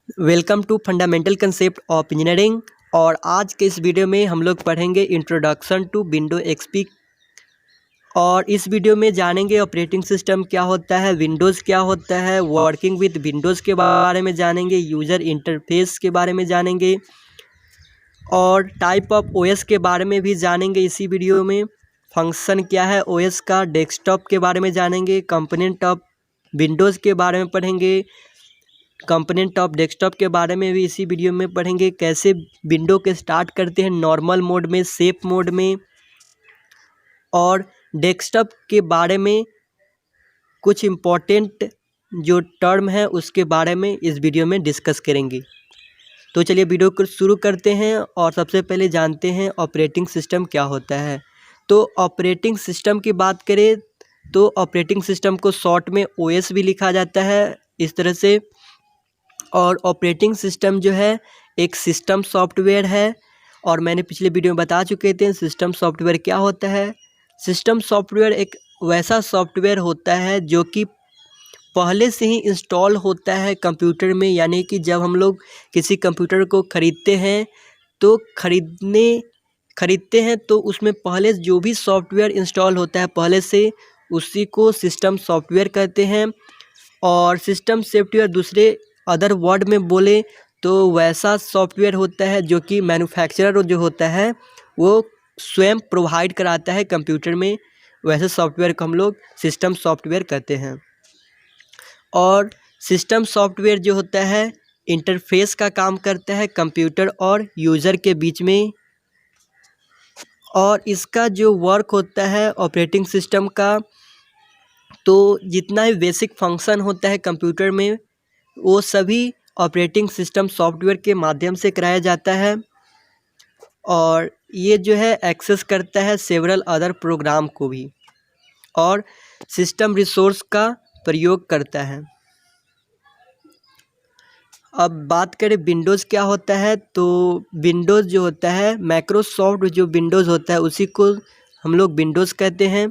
Welcome to fundamental concept of engineering. और आज के इस वीडियो में हम लोग पढ़ेंगे इंट्रोडक्शन टू विंडो एक्सपी। और इस वीडियो में जानेंगे ऑपरेटिंग सिस्टम क्या होता है, विंडोज़ क्या होता है, वर्किंग विद विंडोज़ के बारे में जानेंगे, यूज़र इंटरफेस के बारे में जानेंगे और टाइप ऑफ ओएस के बारे में भी जानेंगे इसी वीडियो में। फंक्शन क्या है ओएस का, डेस्कटॉप के बारे में जानेंगे, कंपोनेंट ऑफ विंडोज़ के बारे में पढ़ेंगे, कंपोनेंट ऑफ डेस्कटॉप के बारे में भी इसी वीडियो में पढ़ेंगे। कैसे विंडो के स्टार्ट करते हैं, नॉर्मल मोड में, सेफ मोड में, और डेस्कटॉप के बारे में कुछ इम्पोर्टेंट जो टर्म है उसके बारे में इस वीडियो में डिस्कस करेंगे। तो चलिए वीडियो को शुरू करते हैं और सबसे पहले जानते हैं ऑपरेटिंग सिस्टम क्या होता है। तो ऑपरेटिंग सिस्टम की बात करें तो ऑपरेटिंग सिस्टम को शॉर्ट में ओएस भी लिखा जाता है इस तरह से। और ऑपरेटिंग सिस्टम जो है एक सिस्टम सॉफ्टवेयर है, और मैंने पिछले वीडियो में बता चुके थे सिस्टम सॉफ्टवेयर क्या होता है। सिस्टम सॉफ्टवेयर एक वैसा सॉफ्टवेयर होता है जो कि पहले से ही इंस्टॉल होता है कंप्यूटर में, यानी कि जब हम लोग किसी कंप्यूटर को ख़रीदते हैं तो खरीदते हैं तो उसमें पहले जो भी सॉफ्टवेयर इंस्टॉल होता है पहले से, उसी को सिस्टम सॉफ्टवेयर कहते हैं। और सिस्टम सॉफ्टवेयर दूसरे अदर वर्ड में बोले तो वैसा सॉफ्टवेयर होता है जो कि मैन्युफैक्चरर जो होता है वो स्वयं प्रोवाइड कराता है कंप्यूटर में, वैसे सॉफ्टवेयर को हम लोग सिस्टम सॉफ्टवेयर कहते हैं। और सिस्टम सॉफ्टवेयर जो होता है इंटरफेस का काम करता है कंप्यूटर और यूज़र के बीच में। और इसका जो वर्क होता है ऑपरेटिंग सिस्टम का, तो जितना भी बेसिक फंक्शन होता है कंप्यूटर में वो सभी ऑपरेटिंग सिस्टम सॉफ्टवेयर के माध्यम से कराया जाता है। और ये जो है एक्सेस करता है सेवरल अदर प्रोग्राम को भी, और सिस्टम रिसोर्स का प्रयोग करता है। अब बात करें विंडोज़ क्या होता है, तो विंडोज़ जो होता है माइक्रोसॉफ्ट जो विंडोज़ होता है उसी को हम लोग विंडोज़ कहते हैं।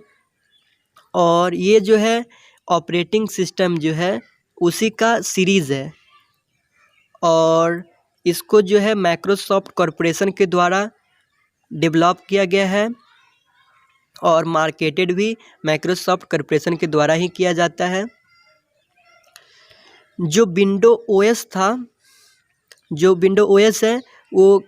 और ये जो है ऑपरेटिंग सिस्टम जो है उसी का सीरीज़ है, और इसको जो है माइक्रोसॉफ्ट कॉरपोरेशन के द्वारा डेवलप किया गया है और मार्केटेड भी माइक्रोसॉफ्ट कॉरपोरेशन के द्वारा ही किया जाता है। जो विंडो ओएस था, जो विंडो ओएस है वो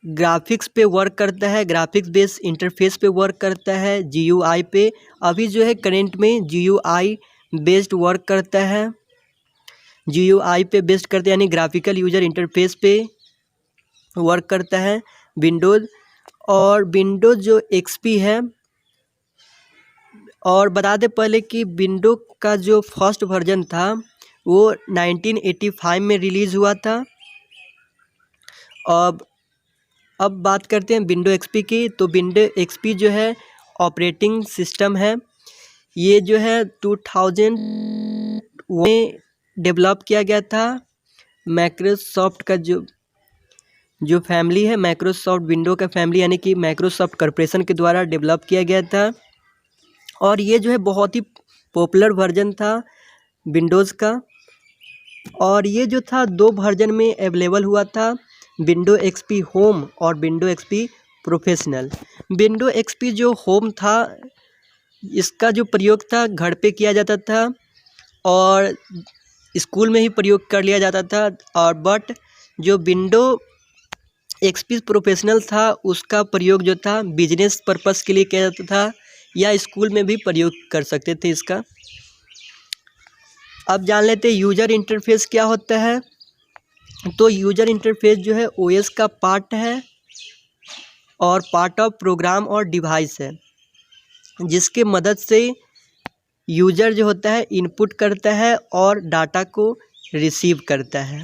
ग्राफिक्स पे वर्क करता है, ग्राफिक्स बेस्ड इंटरफेस पे वर्क करता है, जीयूआई पे। अभी जो है करेंट में जीयूआई बेस्ड वर्क करता है, जीयूआई पे बेस्ड करते हैं, यानी ग्राफिकल यूजर इंटरफेस पे वर्क करता है विंडोज़। और विंडोज़ जो एक्सपी है, और बता दें पहले कि विंडो का जो फर्स्ट वर्जन था वो 1985 में रिलीज़ हुआ था। अब बात करते हैं विंडो एक्सपी की। तो विंडो एक्सपी जो है ऑपरेटिंग सिस्टम है, ये जो है 2000 में डेवलप किया गया था। माइक्रोसॉफ्ट का जो फैमिली है, माइक्रोसॉफ्ट विंडो का फैमिली यानी कि माइक्रोसॉफ्ट कॉरपोरेशन के द्वारा डेवलप किया गया था। और ये जो है बहुत ही पॉपुलर वर्जन था विंडोज़ का। और ये जो था दो वर्जन में अवेलेबल हुआ था, विंडो एक्सपी होम और window XP professional. Window XP जो होम था इसका जो प्रयोग था घर पे किया जाता था और स्कूल में ही प्रयोग कर लिया जाता था। और बट जो विंडो एक्सपी प्रोफेशनल था उसका प्रयोग जो था बिजनेस पर्पस के लिए किया जाता था, या स्कूल में भी प्रयोग कर सकते थे इसका। अब जान लेते हैं यूज़र इंटरफेस क्या होता है। तो यूज़र इंटरफेस जो है ओएस का पार्ट है और पार्ट ऑफ प्रोग्राम और डिवाइस है, जिसके मदद से यूज़र जो होता है इनपुट करता है और डाटा को रिसीव करता है।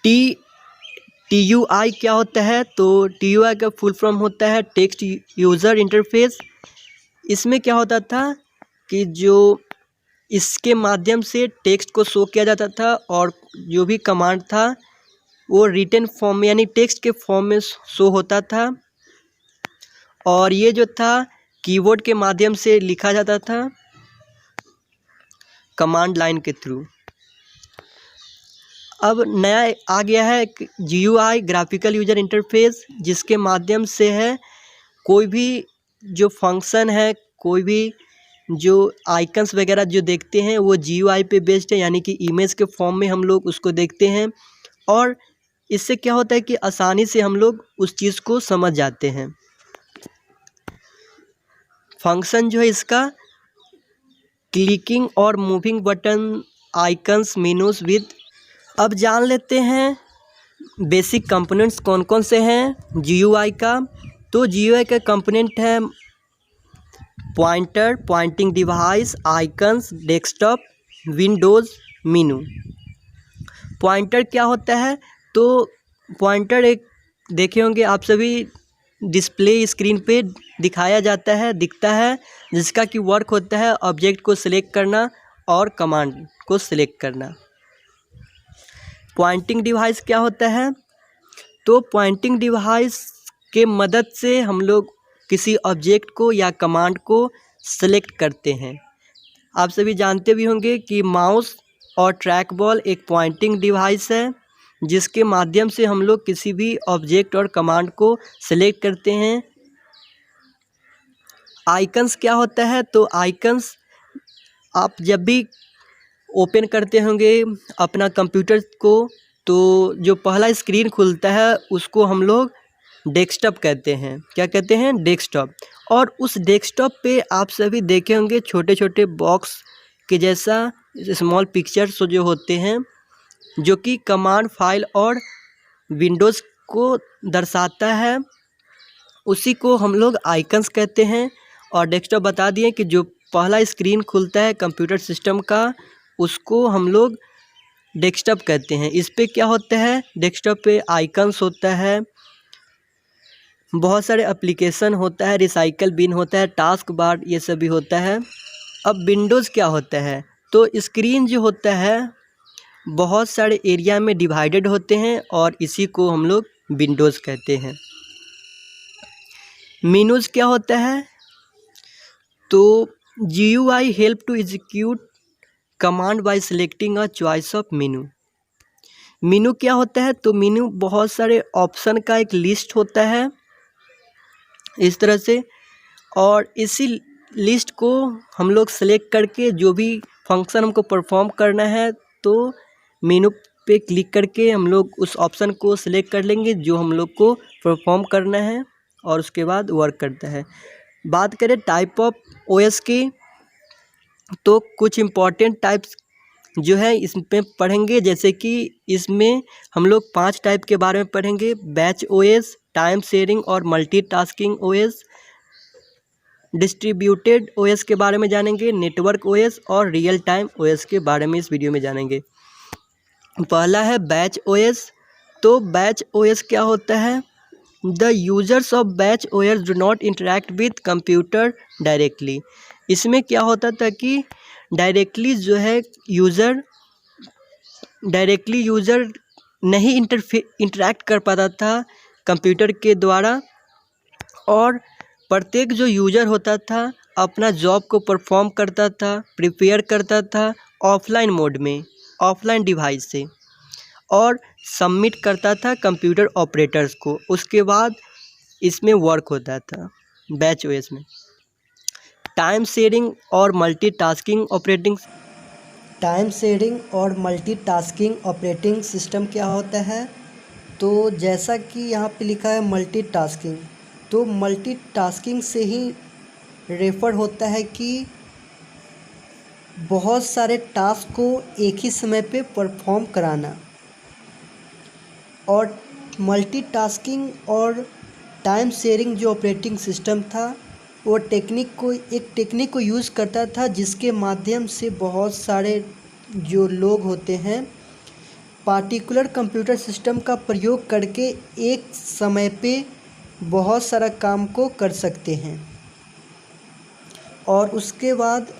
TUI क्या होता है, तो TUI का फुल फॉर्म होता है टेक्स्ट यूज़र इंटरफेस। इसमें क्या होता था कि जो इसके माध्यम से टेक्स्ट को शो किया जाता था, और जो भी कमांड था वो रिटन फॉर्म में यानी टेक्स्ट के फॉर्म में शो होता था। और ये जो था कीबोर्ड के माध्यम से लिखा जाता था कमांड लाइन के थ्रू। अब नया आ गया है GUI ग्राफिकल यूजर इंटरफेस, जिसके माध्यम से है कोई भी जो फंक्शन है, कोई भी जो आइकन्स वगैरह जो देखते हैं वो GUI पे बेस्ड है, यानी कि इमेज के फॉर्म में हम लोग उसको देखते हैं। और इससे क्या होता है कि आसानी से हम लोग उस चीज़ को समझ जाते हैं। फंक्शन जो है इसका क्लिकिंग और moving button icons menus with. अब जान लेते हैं बेसिक कंपोनेंट्स कौन कौन से हैं GUI का। तो GUI का कंपोनेंट है pointer, pointing device, icons, desktop, Windows, मेनू। पॉइंटर क्या होता है? तो पॉइंटर एक देखे होंगे आप सभी, डिस्प्ले स्क्रीन पे दिखता है, जिसका कि वर्क होता है ऑब्जेक्ट को सिलेक्ट करना और कमांड को सिलेक्ट करना। पॉइंटिंग डिवाइस क्या होता है? तो पॉइंटिंग डिवाइस के मदद से हम लोग किसी ऑब्जेक्ट को या कमांड को सिलेक्ट करते हैं। आप सभी जानते भी होंगे कि माउस और ट्रैक बॉल एक पॉइंटिंग डिवाइस है, जिसके माध्यम से हम लोग किसी भी ऑब्जेक्ट और कमांड को सिलेक्ट करते हैं। आइकन्स क्या होता है? तो आइकन्स आप जब भी ओपन करते होंगे अपना कंप्यूटर को, तो जो पहला स्क्रीन खुलता है उसको हम लोग डेस्कटॉप कहते हैं। क्या कहते हैं? डेस्कटॉप। और उस डेस्कटॉप पे आप सभी देखे होंगे छोटे छोटे बॉक्स के जैसा स्मॉल पिक्चर्स जो होते हैं, जो कि कमांड फाइल और विंडोज़ को दर्शाता है। उसी को हम लोग आइकन्स कहते हैं। और डेस्कटॉप बता दिए कि जो पहला स्क्रीन खुलता है कंप्यूटर सिस्टम का, उसको हम लोग डेस्कटॉप कहते हैं। इस पे क्या होता है? डेस्कटॉप पे आइकन्स होता है, बहुत सारे एप्लीकेशन होता है, रिसाइकल बिन होता है, टास्क बार, ये सभी होता है। अब विंडोज़ क्या होता है? तो स्क्रीन जो होता है बहुत सारे एरिया में डिवाइडेड होते हैं और इसी को हम लोग विंडोज़ कहते हैं। मेनूज़ क्या होता है? तो GUI help to execute command by selecting a choice of menu. Menu क्या होता है? तो मेनू बहुत सारे ऑप्शन का एक लिस्ट होता है इस तरह से, और इसी लिस्ट को हम लोग सेलेक्ट करके जो भी फंक्शन हमको परफॉर्म करना है, तो मेनू पे क्लिक करके हम लोग उस ऑप्शन को सिलेक्ट कर लेंगे जो हम लोग को परफॉर्म करना है, और उसके बाद वर्क करता है। बात करें टाइप ऑफ OS की, तो कुछ इम्पॉर्टेंट टाइप्स जो है इसमें पढ़ेंगे, जैसे कि इसमें हम लोग 5 टाइप के बारे में पढ़ेंगे। बैच OS, टाइम शेयरिंग और मल्टीटास्किंग OS, डिस्ट्रीब्यूटेड OS के बारे में जानेंगे, नेटवर्क OS और रियल टाइम OS के बारे में इस वीडियो में जानेंगे। पहला है बैच OS। तो बैच OS क्या होता है? The users of batch OS do not interact with computer directly. इसमें क्या होता था कि डायरेक्टली यूज़र नहीं इंटरेक्ट कर पाता था कंप्यूटर के द्वारा, और प्रत्येक जो यूज़र होता था अपना जॉब को परफॉर्म करता था, प्रिपेयर करता था ऑफलाइन मोड में, ऑफलाइन डिवाइस से, और सबमिट करता था कंप्यूटर ऑपरेटर्स को। उसके बाद इसमें वर्क होता था बैच OS में। टाइम शेयरिंग और मल्टीटास्किंग ऑपरेटिंग सिस्टम क्या होता है? तो जैसा कि यहाँ पे लिखा है मल्टीटास्किंग, तो मल्टीटास्किंग से ही रेफर होता है कि बहुत सारे टास्क को एक ही समय पे परफॉर्म कराना। और मल्टीटास्किंग और टाइम शेयरिंग जो ऑपरेटिंग सिस्टम था, वो एक टेक्निक को यूज़ करता था, जिसके माध्यम से बहुत सारे जो लोग होते हैं पार्टिकुलर कंप्यूटर सिस्टम का प्रयोग करके एक समय पे बहुत सारा काम को कर सकते हैं। और उसके बाद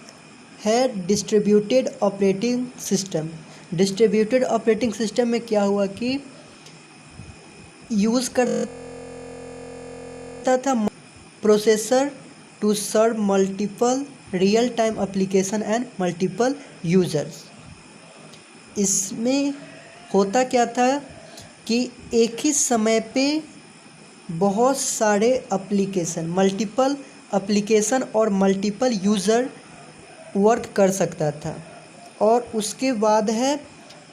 है distributed operating system. Distributed operating system में क्या हुआ कि यूज़ करता था processor to serve multiple real time application and multiple users. इसमें होता क्या था कि एक ही समय पे बहुत सारे एप्लीकेशन, मल्टीपल एप्लीकेशन और मल्टीपल यूज़र वर्क कर सकता था। और उसके बाद है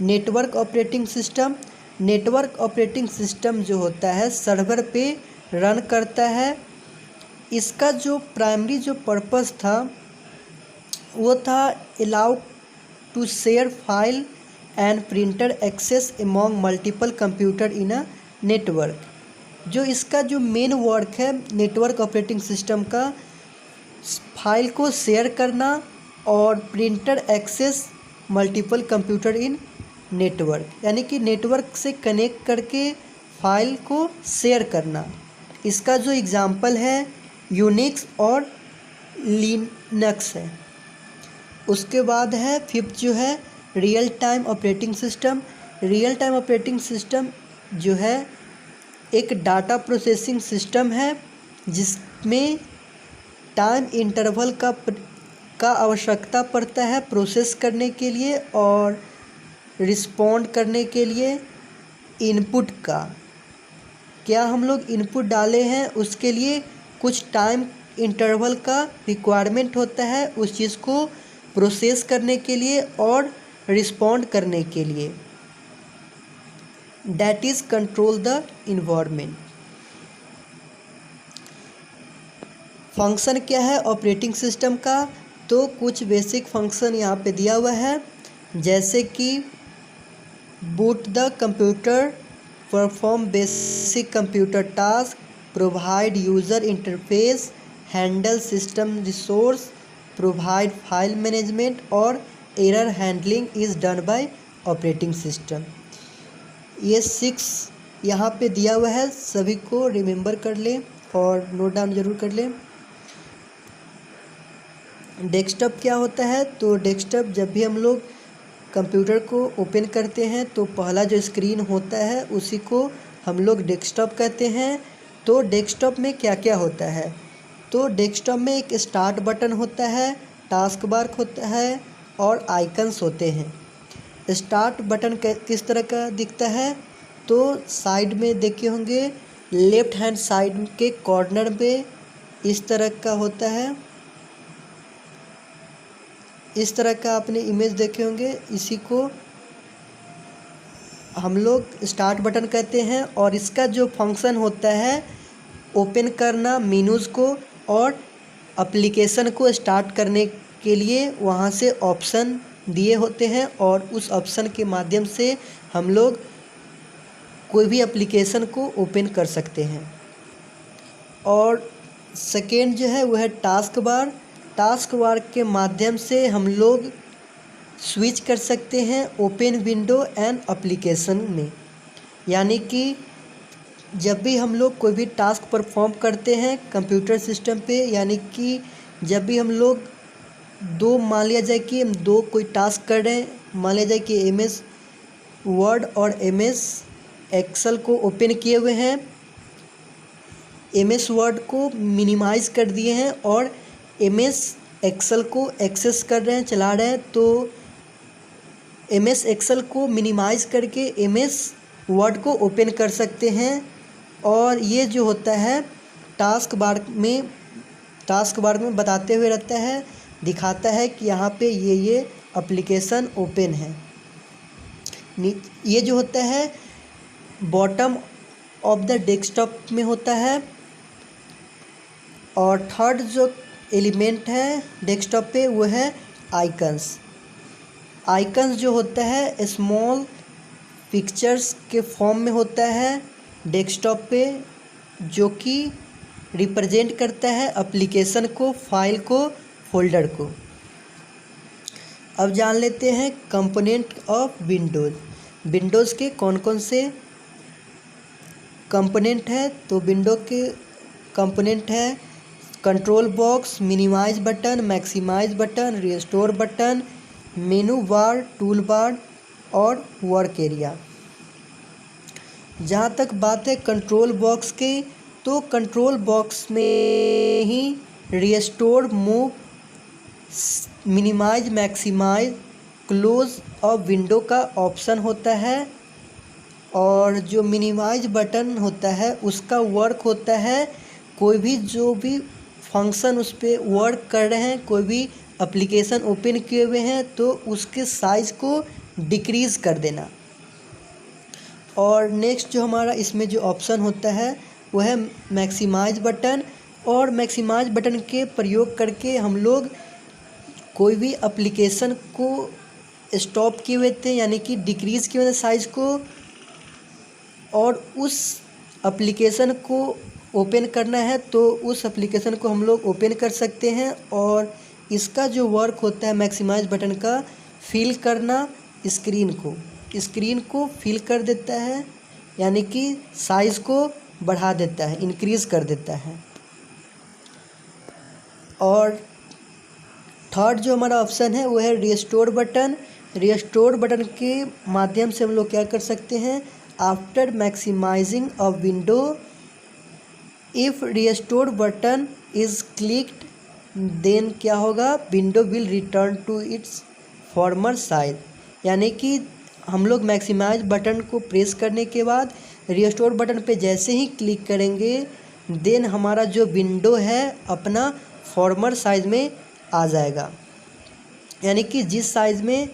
network operating system. Network operating system जो होता है सर्वर पे रन करता है। इसका जो प्राइमरी जो पर्पस था वो था allow to share file and printer access among multiple computer in a network. जो इसका जो मेन वर्क है नेटवर्क ऑपरेटिंग सिस्टम का, फाइल को शेयर करना और printer access multiple computer in network, यानी कि नेटवर्क से कनेक्ट करके फाइल को शेयर करना। इसका जो एग्ज़ाम्पल है यूनिक्स और लिनक्स है। उसके बाद है फिफ्थ जो है real time operating system. Real time operating system जो है एक डाटा प्रोसेसिंग सिस्टम है जिसमें टाइम इंटरवल का आवश्यकता पड़ता है प्रोसेस करने के लिए और रिस्पॉन्ड करने के लिए इनपुट का। क्या हम लोग इनपुट डाले हैं उसके लिए कुछ टाइम इंटरवल का रिक्वायरमेंट होता है उस चीज़ को प्रोसेस करने के लिए और रिस्पॉन्ड करने के लिए। That is control the environment. Function क्या है ऑपरेटिंग सिस्टम का, तो कुछ बेसिक फंक्शन यहाँ पे दिया हुआ है, जैसे कि boot the computer, perform basic computer task, provide user interface, handle system resource, provide file management और error handling is done by operating system. ये 6 यहाँ पे दिया हुआ है, सभी को रिमेंबर कर लें और नोट डाउन ज़रूर कर लें। डेस्कटॉप क्या होता है, तो डेस्कटॉप जब भी हम लोग कंप्यूटर को ओपन करते हैं तो पहला जो स्क्रीन होता है उसी को हम लोग डेस्कटॉप कहते हैं। तो डेस्कटॉप में क्या क्या होता है, तो डेस्कटॉप में एक स्टार्ट बटन होता है, टास्क बार होता है और आइकन्स होते हैं। स्टार्ट बटन किस तरह का दिखता है, तो साइड में देखे होंगे लेफ्ट हैंड साइड के कॉर्नर में इस तरह का होता है, इस तरह का आपने इमेज देखे होंगे। इसी को हम लोग स्टार्ट बटन कहते हैं और इसका जो फंक्शन होता है ओपन करना मेनूज़ को और एप्लीकेशन को स्टार्ट करने के लिए वहाँ से ऑप्शन दिए होते हैं और उस ऑप्शन के माध्यम से हम लोग कोई भी एप्लीकेशन को ओपन कर सकते हैं। और सेकेंड जो है वह है टास्क बार। टास्क बार के माध्यम से हम लोग स्विच कर सकते हैं ओपन विंडो एंड एप्लीकेशन में, यानी कि जब भी हम लोग कोई भी टास्क परफॉर्म करते हैं कंप्यूटर सिस्टम पे, यानी कि जब भी हम लोग मान लिया जाए कि हम कोई टास्क कर रहे हैं, मान लिया जाए कि MS वर्ड और MS एक्सेल को ओपन किए हुए हैं, MS वर्ड को मिनिमाइज़ कर दिए हैं और MS एक्सेल को एक्सेस कर रहे हैं, चला रहे हैं, तो MS एक्सेल को मिनिमाइज़ करके MS वर्ड को ओपन कर सकते हैं। और ये जो होता है टास्क बार में बताते हुए रहता है, दिखाता है कि यहाँ पे ये एप्लीकेशन ओपन है। ये जो होता है बॉटम ऑफ द डेस्कटॉप में होता है। और थर्ड जो एलिमेंट है डेस्कटॉप पे वो है आइकन्स। आइकन्स जो होता है स्मॉल पिक्चर्स के फॉर्म में होता है डेस्कटॉप पे, जो कि रिप्रेजेंट करता है एप्लीकेशन को, फाइल को, फोल्डर को। अब जान लेते हैं कंपोनेंट ऑफ विंडोज़। विंडोज़ के कौन कौन से कंपोनेंट है, तो विंडो के कंपोनेंट है control box, minimise button, maximise button, restore button, menu bar, tool bar और वर्क एरिया। जहाँ तक बात है कंट्रोल बॉक्स की, तो कंट्रोल बॉक्स में ही restore, move, minimise, maximise, close और विंडो का ऑप्शन होता है। और जो मिनिमाइज बटन होता है उसका वर्क होता है कोई भी जो भी फंक्शन उस पर वर्क कर रहे हैं, कोई भी एप्लीकेशन ओपन किए हुए हैं तो उसके साइज़ को डिक्रीज़ कर देना। और नेक्स्ट जो हमारा इसमें जो ऑप्शन होता है वो है मैक्सिमाइज बटन। और मैक्सिमाइज बटन के प्रयोग करके हम लोग कोई भी एप्लीकेशन को स्टॉप किए हुए थे, यानी कि डिक्रीज़ किए हुए साइज़ को, और उस एप्लीकेशन को ओपन करना है तो उस एप्लीकेशन को हम लोग ओपन कर सकते हैं। और इसका जो वर्क होता है मैक्सिमाइज बटन का, फिल करना स्क्रीन को फिल कर देता है, यानी कि साइज़ को बढ़ा देता है, इंक्रीज़ कर देता है। और थर्ड जो हमारा ऑप्शन है वो है रिस्टोर बटन। रिस्टोर बटन के माध्यम से हम लोग क्या कर सकते हैं, after maximising a window if restore button is clicked then क्या होगा, window will return to its former size. यानी कि हम लोग मैक्सिमाइज बटन को प्रेस करने के बाद रिस्टोर बटन पे जैसे ही क्लिक करेंगे देन हमारा जो विंडो है अपना फॉर्मर साइज़ में आ जाएगा, यानी कि जिस साइज़ में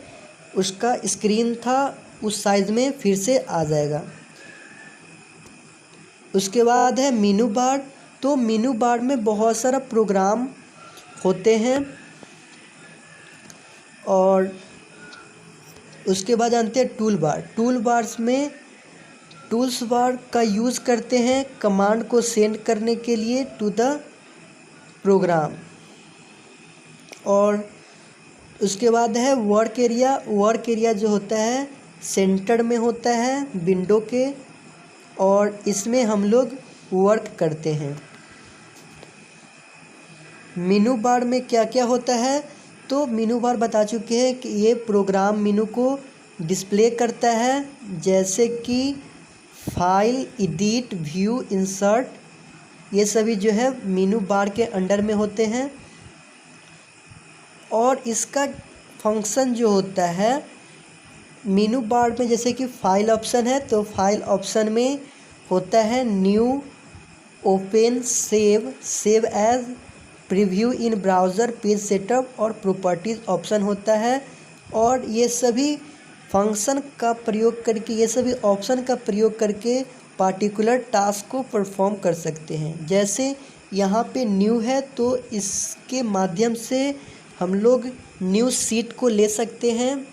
उसका स्क्रीन था उस साइज़ में फिर से आ जाएगा। उसके बाद है मेनू बार। तो मेनू बार में बहुत सारा प्रोग्राम होते हैं। और उसके बाद जानते हैं टूल बार। टूल्स बार का यूज़ करते हैं कमांड को सेंड करने के लिए टू द प्रोग्राम। और उसके बाद है वर्क एरिया जो होता है सेंटर में होता है विंडो के, और इसमें हम लोग वर्क करते हैं। मेनू बार में क्या क्या होता है, तो मेनू बार बता चुके हैं कि ये प्रोग्राम मेनू को डिस्प्ले करता है, जैसे कि फाइल, एडिट, व्यू, इंसर्ट, ये सभी जो है मेनू बार के अंडर में होते हैं। और इसका फंक्शन जो होता है मेनू बार में, जैसे कि फाइल ऑप्शन है तो फाइल ऑप्शन में होता है new, open, save as, preview in browser, page setup और प्रॉपर्टीज़ ऑप्शन होता है। और ये सभी फंक्शन का प्रयोग करके, ये सभी ऑप्शन का प्रयोग करके पार्टिकुलर टास्क को परफॉर्म कर सकते हैं। जैसे यहाँ पे न्यू है तो इसके माध्यम से हम लोग न्यू सीट को ले सकते हैं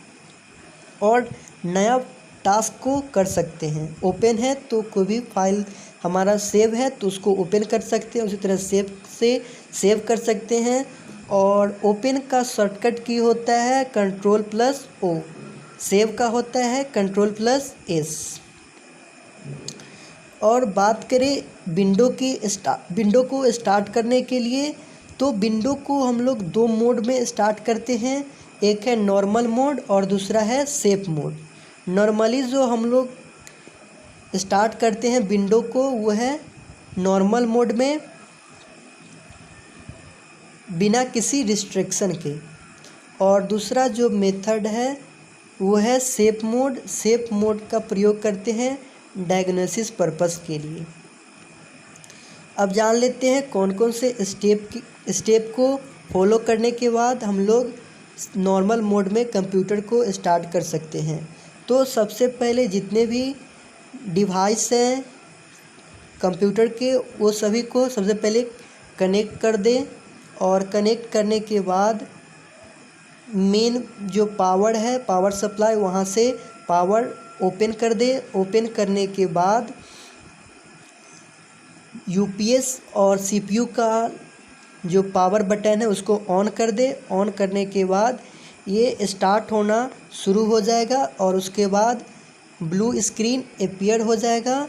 और नया टास्क को कर सकते हैं। ओपन है तो कोई भी फाइल हमारा सेव है तो उसको ओपन कर सकते हैं, उसी तरह सेव कर सकते हैं। और ओपन का शॉर्टकट की होता है Ctrl+O, सेव का होता है Ctrl+S। और बात करें विंडो को स्टार्ट करने के लिए, तो विंडो को हम लोग दो मोड में स्टार्ट करते हैं, एक है नॉर्मल मोड और दूसरा है सेफ मोड। नॉर्मली जो हम लोग स्टार्ट करते हैं विंडो को वो है नॉर्मल मोड में बिना किसी रिस्ट्रिक्शन के, और दूसरा जो मेथड है वो है सेफ मोड का प्रयोग करते हैं डायग्नोसिस पर्पस के लिए। अब जान लेते हैं कौन कौन से स्टेप को फॉलो करने के बाद हम लोग नॉर्मल मोड में कंप्यूटर को स्टार्ट कर सकते हैं। तो सबसे पहले जितने भी डिवाइस हैं कंप्यूटर के वो सभी को सबसे पहले कनेक्ट कर दें, और कनेक्ट करने के बाद मेन जो पावर है पावर सप्लाई वहाँ से पावर ओपन कर दे। ओपन करने के बाद यूपीएस और सीपीयू का जो पावर बटन है उसको ऑन कर दे। ऑन करने के बाद ये स्टार्ट होना शुरू हो जाएगा और उसके बाद ब्लू स्क्रीन अपीयर हो जाएगा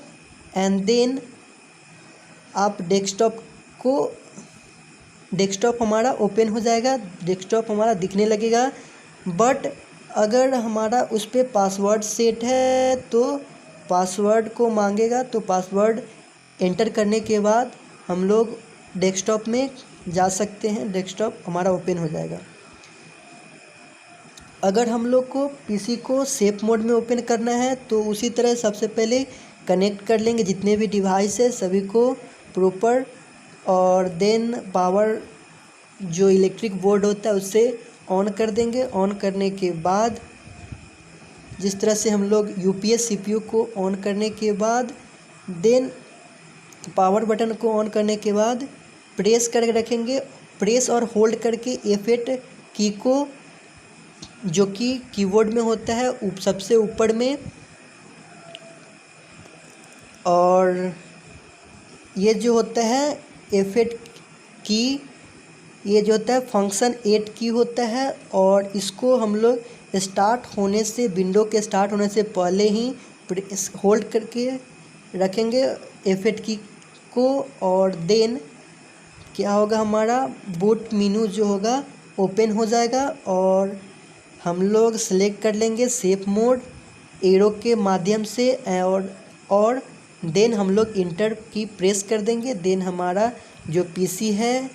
एंड देन आप डेस्कटॉप हमारा ओपन हो जाएगा, डेस्कटॉप हमारा दिखने लगेगा। बट अगर हमारा उस पर पासवर्ड सेट है तो पासवर्ड को मांगेगा, तो पासवर्ड एंटर करने के बाद हम लोग डेस्कटॉप में जा सकते हैं, डेस्कटॉप हमारा ओपन हो जाएगा। अगर हम लोग को पीसी को सेफ मोड में ओपन करना है तो उसी तरह सबसे पहले कनेक्ट कर लेंगे जितने भी डिवाइस है सभी को प्रॉपर, और देन पावर जो इलेक्ट्रिक बोर्ड होता है उससे ऑन कर देंगे। ऑन करने के बाद जिस तरह से हम लोग यूपीएस सीपीयू को ऑन करने के बाद देन पावर बटन को ऑन करने के बाद प्रेस करके रखेंगे, प्रेस और होल्ड करके F8 की को जो कि कीबोर्ड में होता है सबसे ऊपर में, और ये जो होता है F8 की, ये जो होता है फंक्शन 8 की होता है, और इसको हम लोग स्टार्ट होने से विंडो के स्टार्ट होने से पहले ही होल्ड करके रखेंगे F8 की को, और देन क्या होगा हमारा बूट मेनू जो होगा ओपन हो जाएगा, और हम लोग सेलेक्ट कर लेंगे सेफ मोड एरो के माध्यम से, और देन हम लोग इंटर की प्रेस कर देंगे। देन हमारा जो पीसी है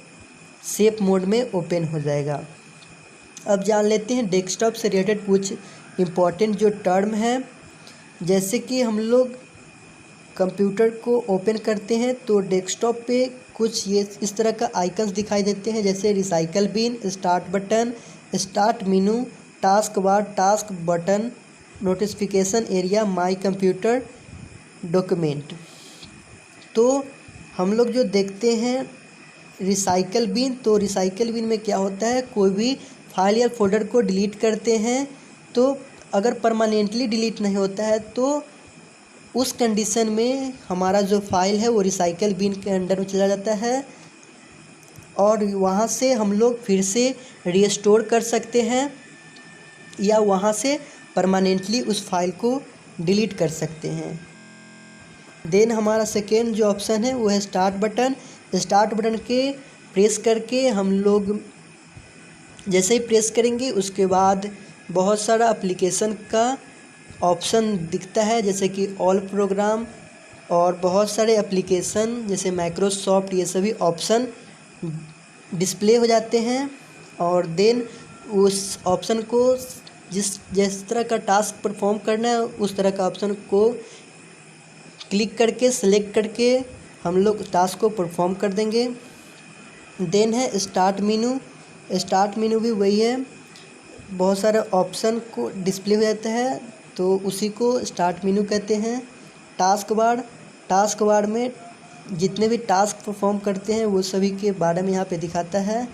सेफ मोड में ओपन हो जाएगा। अब जान लेते हैं डेस्कटॉप से रिलेटेड कुछ इम्पोर्टेंट जो टर्म है। जैसे कि हम लोग कंप्यूटर को ओपन करते हैं तो डेस्कटॉप पे कुछ ये इस तरह का आइकन्स दिखाई देते हैं, जैसे recycle bin, start button, start menu, task bar, task button, notification area, my computer, document. तो हम लोग जो देखते हैं रिसाइकल बिन, तो रिसाइकल बिन में क्या होता है, कोई भी फाइल या फोल्डर को डिलीट करते हैं तो अगर परमानेंटली डिलीट नहीं होता है तो उस कंडीशन में हमारा जो फाइल है वो रिसाइकल बिन के अंडर में चला जाता है, और वहाँ से हम लोग फिर से रीस्टोर कर सकते हैं या वहाँ से परमानेंटली उस फाइल को डिलीट कर सकते हैं। देन हमारा सेकेंड जो ऑप्शन है वो है स्टार्ट बटन। स्टार्ट बटन के प्रेस करके हम लोग जैसे ही प्रेस करेंगे उसके बाद बहुत सारा एप्लीकेशन का ऑप्शन दिखता है, जैसे कि ऑल प्रोग्राम और बहुत सारे एप्लीकेशन जैसे माइक्रोसॉफ्ट, ये सभी ऑप्शन डिस्प्ले हो जाते हैं। और देन उस ऑप्शन को जिस तरह का टास्क परफॉर्म करना है उस तरह का ऑप्शन को क्लिक करके सेलेक्ट करके हम लोग टास्क को परफॉर्म कर देंगे। देन है स्टार्ट मेनू। स्टार्ट मेनू भी वही है, बहुत सारे ऑप्शन को डिस्प्ले हो जाता है तो उसी को स्टार्ट मेनू कहते हैं। टास्क बार, टास्क बार में जितने भी टास्क परफॉर्म करते हैं वो सभी के बारे में यहाँ पे दिखाता है।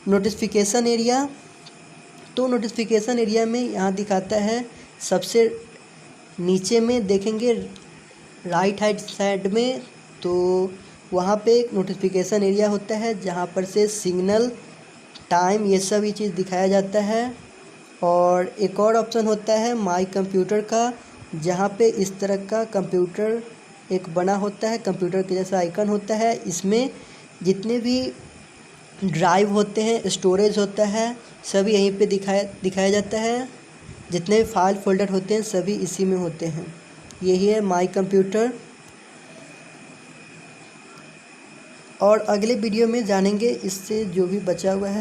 नोटिफिकेशन एरिया, तो नोटिफिकेशन एरिया में यहाँ दिखाता है सबसे नीचे में देखेंगे राइट हैंड साइड में, तो वहाँ पे एक नोटिफिकेशन एरिया होता है जहाँ पर से सिग्नल, टाइम, ये सब ये चीज़ दिखाया जाता है। और एक और ऑप्शन होता है माय कंप्यूटर का, जहाँ पे इस तरह का कंप्यूटर एक बना होता है, कंप्यूटर के जैसा आइकन होता है। इसमें जितने भी ड्राइव होते हैं, स्टोरेज होता है, सभी यहीं पे दिखाया जाता है। जितने भी फाइल फोल्डर होते हैं सभी इसी में होते हैं। यही है माय कंप्यूटर। और अगले वीडियो में जानेंगे इससे जो भी बचा हुआ है।